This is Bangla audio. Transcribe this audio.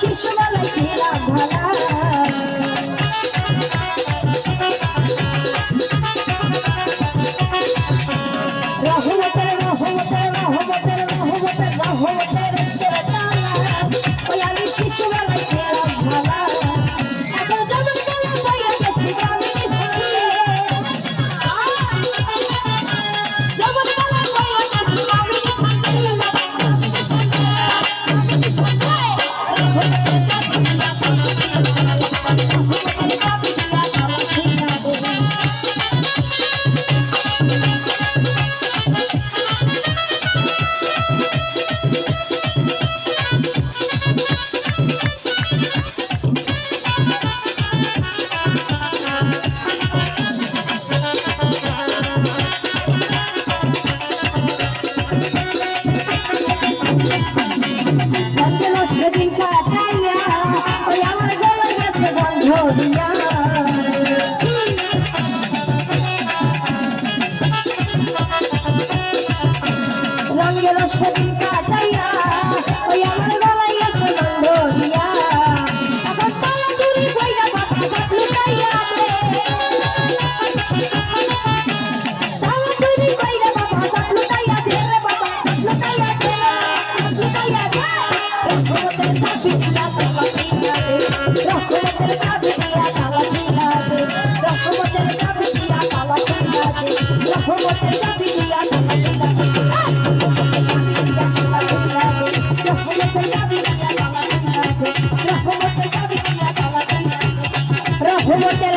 শিশুবেলায় ছিলাম ভালা রহমতের রহমতের রহমতের রহমতের রহমতের তালা ওই আমি শিশুবেলায় ছিলাম ভালা এখন যখন কালা বইয়া গেছি আমি যখন কালা বইয়া গেছি আমি Rahmat